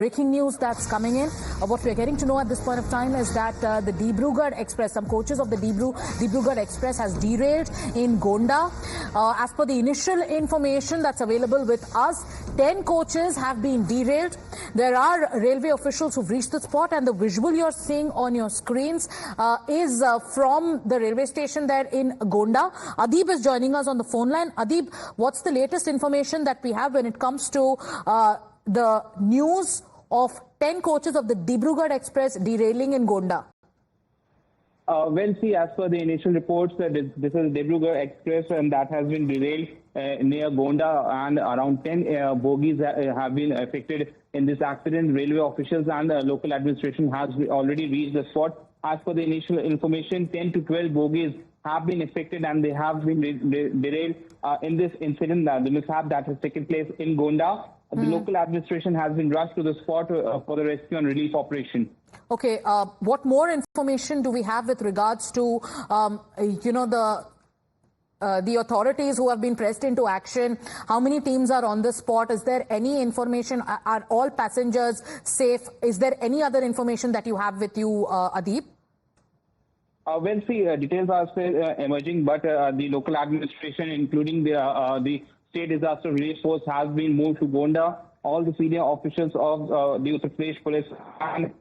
breaking news that's coming in. What we're getting to know at this point of time is that the Dibrugarh Express, some coaches of the Dibrugarh Express has derailed in Gonda. As per the initial information that's available with us, 10 coaches have been derailed. There are railway officials who've reached the spot, and the visual you're seeing on your screens is from the railway station there in Gonda. Adib is joining us on the phone line. Adib, what's the latest information that we have when it comes to the news of 10 coaches of the Dibrugarh Express derailing in Gonda? Well, see, as per the initial reports, this is Dibrugarh Express, and that has been derailed near Gonda, and around 10 bogies have been affected in this accident. Railway officials and the local administration has already reached the spot. As per the initial information, 10 to 12 bogies have been affected, and they have been derailed in this incident, the mishap that has taken place in Gonda. The local administration has been rushed to the spot for the rescue and relief operation. Okay, what more information do we have with regards to, the authorities who have been pressed into action? How many teams are on the spot? Is there any information? Are all passengers safe? Is there any other information that you have with you, Adib? Well, see, details are still emerging, but the local administration, including the State Disaster Relief Force, has been moved to Gonda. All the senior officials of the Uttar Pradesh Police and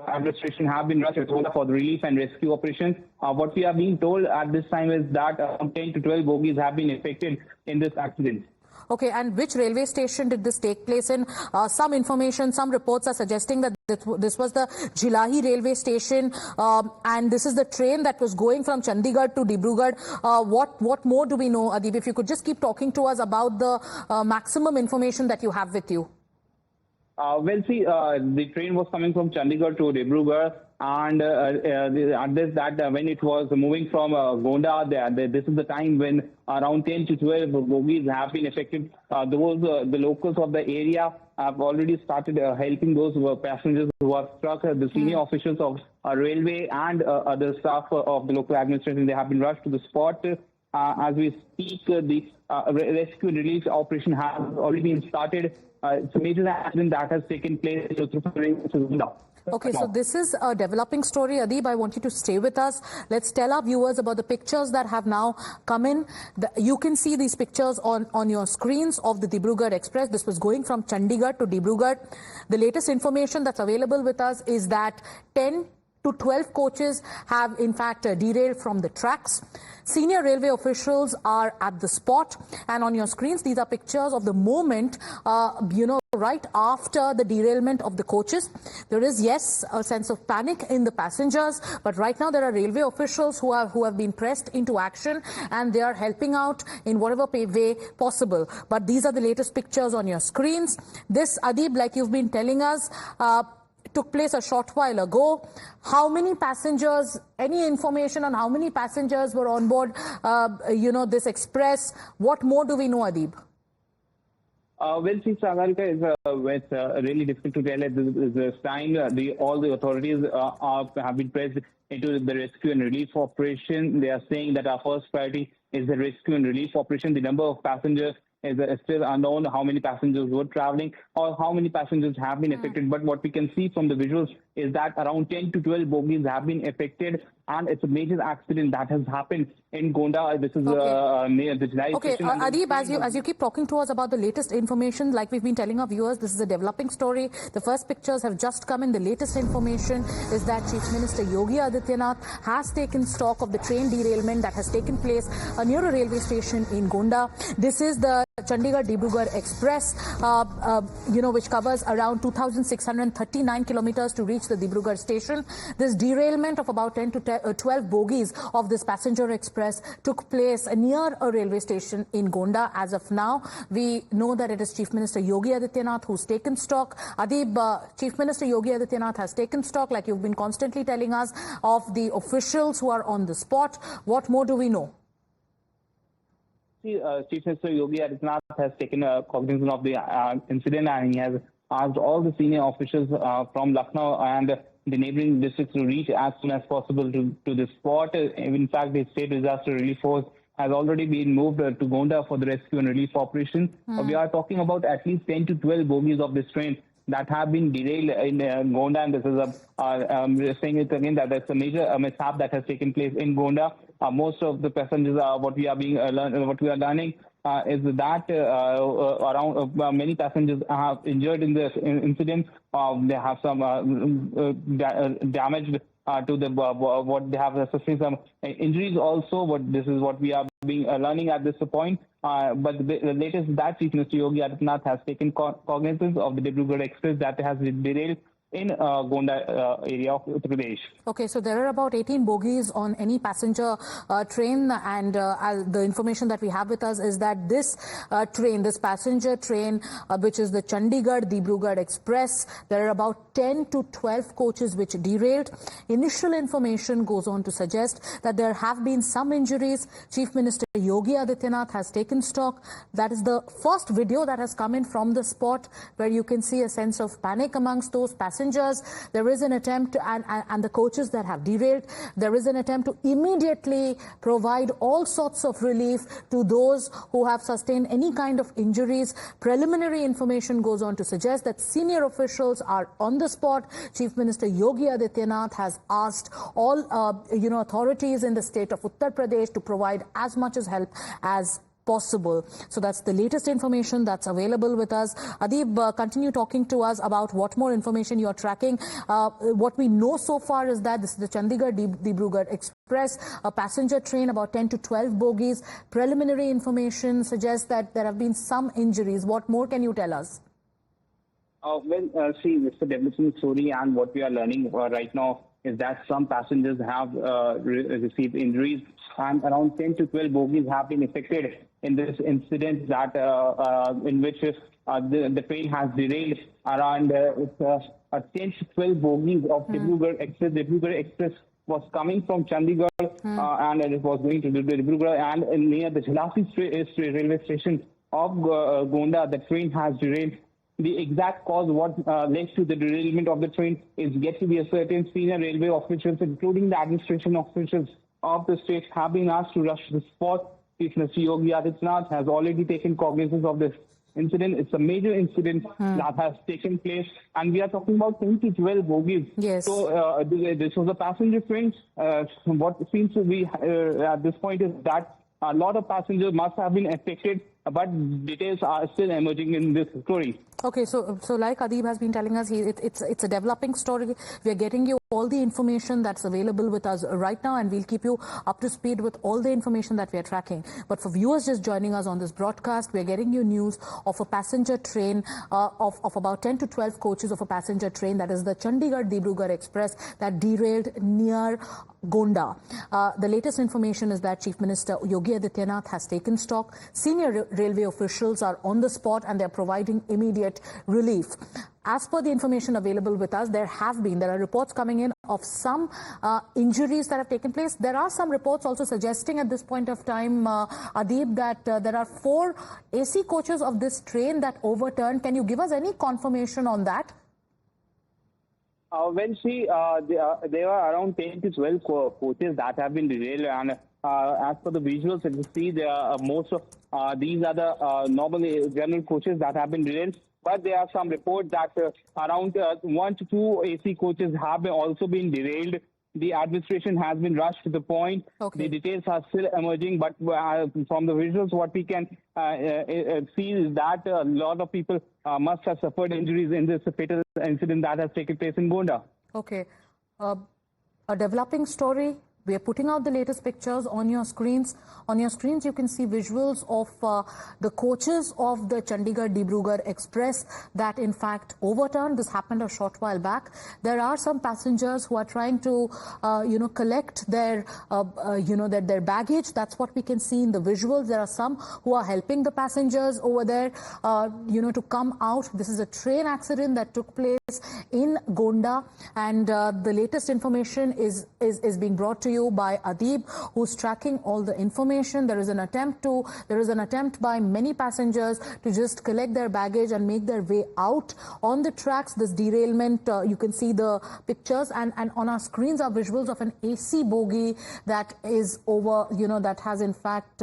administration have been rushed to Gonda for the relief and rescue operations. What we are being told at this time is that 10 to 12 bogies have been affected in this accident. Okay, and which railway station did this take place in? Some information, some reports are suggesting that this was the Jilahi railway station, and this is the train that was going from Chandigarh to Dibrugarh. What more do we know, Adib? If you could just keep talking to us about the maximum information that you have with you. Well, see, the train was coming from Chandigarh to Dibrugarh, and when it was moving from Gonda, this is the time when around 10 to 12 bogies have been affected. The locals of the area have already started helping those passengers who are stuck. The senior officials of railway and other staff of the local administration, they have been rushed to the spot. As we speak, the rescue and relief operation has already been started. It's a major accident that has taken place in Uttar Pradesh. Okay, so this is a developing story. Adib, I want you to stay with us. Let's tell our viewers about the pictures that have now come in. You can see these pictures on your screens of the Dibrugarh Express. This was going from Chandigarh to Dibrugarh. The latest information that's available with us is that 10 to 12 coaches have in fact derailed from the tracks. Senior railway officials are at the spot, and on your screens these are pictures of the moment right after the derailment of the coaches. There is, yes, a sense of panic in the passengers, but right now there are railway officials who have been pressed into action, and they are helping out in whatever way possible. But these are the latest pictures on your screens. This, Adib, like you've been telling us, took place a short while ago. How many passengers, any information on how many passengers were on board, this express? What more do we know, Adib? Well, see, Sagarika, it's really difficult to tell at this time. All the authorities have been pressed into the rescue and relief operation. They are saying that our first priority is the rescue and relief operation. The number of passengers is still unknown, how many passengers were traveling or how many passengers have been affected. But what we can see from the visuals is that around 10 to 12 bogies have been affected, and it's a major accident that has happened in Gonda. This is near the Derailed. Okay, Adib, as you keep talking to us about the latest information, like we've been telling our viewers, this is a developing story. The first pictures have just come in. The latest information is that Chief Minister Yogi Adityanath has taken stock of the train derailment that has taken place near a railway station in Gonda. This is the Chandigarh-Dibrugarh Express, which covers around 2,639 kilometers to reach the Dibrugarh station. This derailment of about 10 to 12 bogies of this passenger express took place near a railway station in Gonda. As of now, we know that it is Chief Minister Yogi Adityanath who's taken stock. Adib, Chief Minister Yogi Adityanath has taken stock, like you've been constantly telling us, of the officials who are on the spot. What more do we know? Chief Minister Yogi Adityanath has taken cognizance of the incident, and he has asked all the senior officials from Lucknow and the neighboring districts to reach as soon as possible to the spot. In fact, the State Disaster Relief Force has already been moved to Gonda for the rescue and relief operation. We are talking about at least 10 to 12 bogies of this train that have been derailed in Gonda, and this is saying it again that there's a major mishap that has taken place in Gonda. Most of the passengers, what we are learning is that around many passengers have injured in this incident. They have some damage to the what they have sustained some injuries also. This is what we are learning at this point. But the latest is that Chief Minister Yogi Adityanath has taken cognizance of the Dibrugarh Express that has derailed in Gonda area of Uttar Pradesh. Okay, so there are about 18 bogies on any passenger train, and the information that we have with us is that this train, this passenger train, which is the Chandigarh-Dibrugarh Express, there are about 10 to 12 coaches which derailed. Initial information goes on to suggest that there have been some injuries. Chief Minister Yogi Adityanath has taken stock. That is the first video that has come in from the spot, where you can see a sense of panic amongst those passengers. There is an attempt, and the coaches that have derailed, there is an attempt to immediately provide all sorts of relief to those who have sustained any kind of injuries. Preliminary information goes on to suggest that senior officials are on the spot. Chief Minister Yogi Adityanath has asked all authorities in the state of Uttar Pradesh to provide as much as help as possible. So that's the latest information that's available with us. Adib, continue talking to us about what more information you are tracking. What we know so far is that this is the Chandigarh-Dibrugarh Express, a passenger train, about 10 to 12 bogies. Preliminary information suggests that there have been some injuries. What more can you tell us? See, it's a developing story, and what we are learning right now is that some passengers have received injuries, and around 10 to 12 bogies have been affected in this incident that in which the train has derailed. Around 10 to 12 bogies of Dibrugarh Express. Dibrugarh Express was coming from Chandigarh and it was going to Dibrugarh, and near the Jhalasi railway station of Gonda, the train has derailed. The exact cause, what led to the derailment of the train, is yet to be ascertained. Senior railway officials, including the administration officials of the state, have been asked to rush to the spot. Chief Minister Yogi Adityanath has already taken cognizance of this incident. It's a major incident that has taken place, and we are talking about 10 to 12 bogies. Yes. So this was a passenger train. What seems to be at this point is that a lot of passengers must have been affected, but details are still emerging in this story. Okay, so like Adib has been telling us, it's a developing story. We are getting you all the information that's available with us right now, and we'll keep you up to speed with all the information that we are tracking. But for viewers just joining us on this broadcast, we are getting you news of a passenger train of about 10 to 12 coaches of a passenger train, that is the Chandigarh-Dibrugarh Express, that derailed near Gonda. The latest information is that Chief Minister Yogi Adityanath has taken stock. Senior railway officials are on the spot, and they're providing immediate relief. As per the information available with us, there are reports coming in of some injuries that have taken place. There are some reports also suggesting at this point of time, Adib, that there are 4 AC coaches of this train that overturned. Can you give us any confirmation on that? There are around 10 to 12 coaches that have been derailed, and as per the visuals, you see there are most of these are the normal general coaches that have been derailed. But there are some reports that around 1 to 2 AC coaches have also been derailed. The administration has been rushed to the point. Okay. The details are still emerging, but from the visuals, what we can see is that a lot of people must have suffered injuries in this fatal incident that has taken place in Gonda. Okay. A developing story. We are putting out the latest pictures on your screens. On your screens, you can see visuals of the coaches of the Chandigarh-Dibrugarh Express that, in fact, overturned. This happened a short while back. There are some passengers who are trying to, collect their, their baggage. That's what we can see in the visuals. There are some who are helping the passengers over there, to come out. This is a train accident that took place in Gonda, and the latest information is being brought to you by Adib, who's tracking all the information. There is an attempt by many passengers to just collect their baggage and make their way out on the tracks. This derailment, you can see the pictures, and on our screens are visuals of an AC bogie that is that has in fact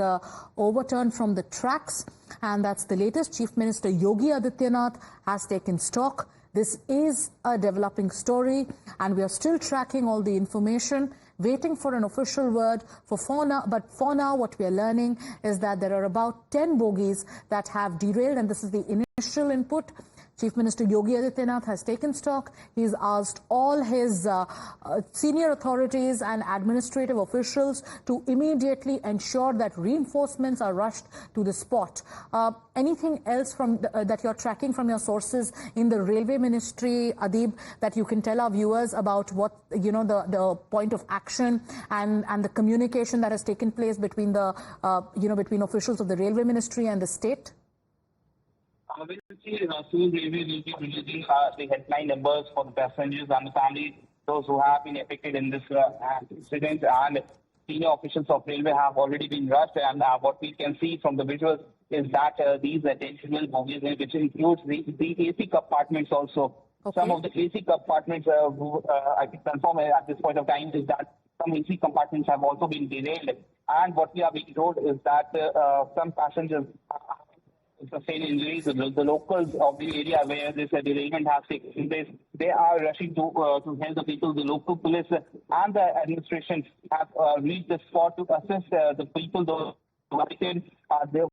overturned from the tracks. And that's the latest. Chief Minister Yogi Adityanath has taken stock. This is a developing story, and we are still tracking all the information, waiting for an official word for now. But for now, what we are learning is that there are about 10 bogies that have derailed, and this is the initial input. Chief Minister Yogi Adityanath has taken stock. He's asked all his senior authorities and administrative officials to immediately ensure that reinforcements are rushed to the spot. Anything else from that you're tracking from your sources in the Railway Ministry, Adib, that you can tell our viewers about what, you know, the point of action and the communication that has taken place between the, between officials of the Railway Ministry and the state? We will see soon Railway will be releasing the headline numbers for the passengers and the families, those who have been affected in this accident, and senior officials of Railway have already been rushed. And what we can see from the visuals is that these additional bogies, which includes the AC compartments also. Okay. Some of the AC compartments, I can confirm at this point of time, is that some AC compartments have also been derailed. And what we are being told is that some passengers sustain injuries. The locals of the area where this derailment has taken place, they are rushing to help the people. The local police and the administration have reached the spot to assist the people. Those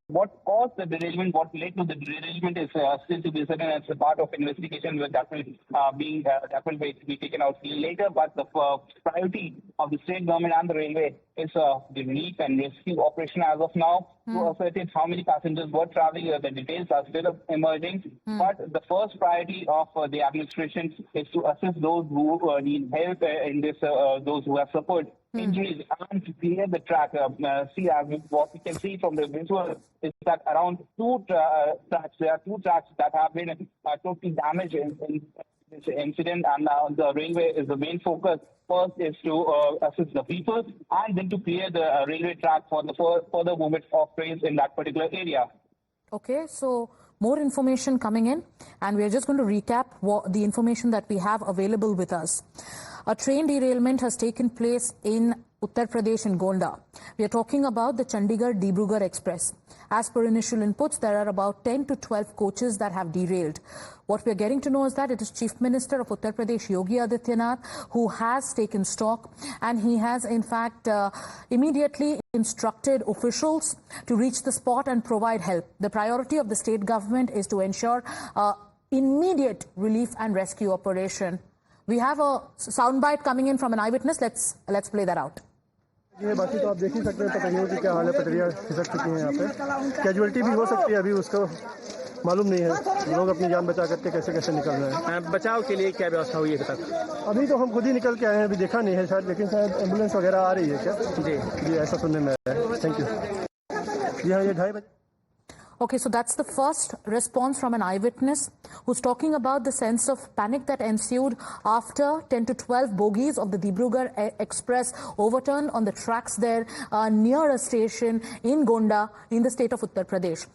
what caused the derailment, what led to the derailment is still to be certain. It's a part of investigation that will be taken out later. But the priority of the state government and the railway is the relief and rescue operation as of now. To ascertain how many passengers were traveling, the details are still emerging. But the first priority of the administration is to assist those who need help in this, those who have suffered injuries, and to clear the track. What we can see from the visual is that around there are two tracks that have been totally damaged in this incident, and the railway is the main focus. First is to assist the people, and then to clear the railway track for the further movement of trains in that particular area. Okay, so more information coming in, and we are just going to recap the information that we have available with us. A train derailment has taken place in Uttar Pradesh and Gonda. We are talking about the Chandigarh-Dibrugarh Express. As per initial inputs, there are about 10 to 12 coaches that have derailed. What we are getting to know is that it is Chief Minister of Uttar Pradesh, Yogi Adityanath, who has taken stock, and he has in fact immediately instructed officials to reach the spot and provide help. The priority of the state government is to ensure immediate relief and rescue operation. We have a soundbite coming in from an eyewitness. Let's play that out. ये बाकी तो आप देख ही सकते हैं पटरियों की क्या हाल है, पटरियाँ खिसक चुकी हैं यहाँ पे। कैजुअलिटी भी हो सकती है, अभी उसको मालूम नहीं है लोग अपनी जान बचा करके कैसे कैसे निकल रहे हैं। बचाव के लिए क्या व्यवस्था हुई है अभी तक? अभी तो हम खुद ही निकल के आए हैं, अभी देखा नहीं है शायद, लेकिन शायद एम्बुलेंस वगैरह आ रही है क्या? जी ऐसा सुनने में आया है। Thank you. जी हाँ, ये 2:30 बजे। Okay, so that's the first response from an eyewitness who's talking about the sense of panic that ensued after 10 to 12 bogies of the Dibrugarh Express overturned on the tracks there near a station in Gonda in the state of Uttar Pradesh.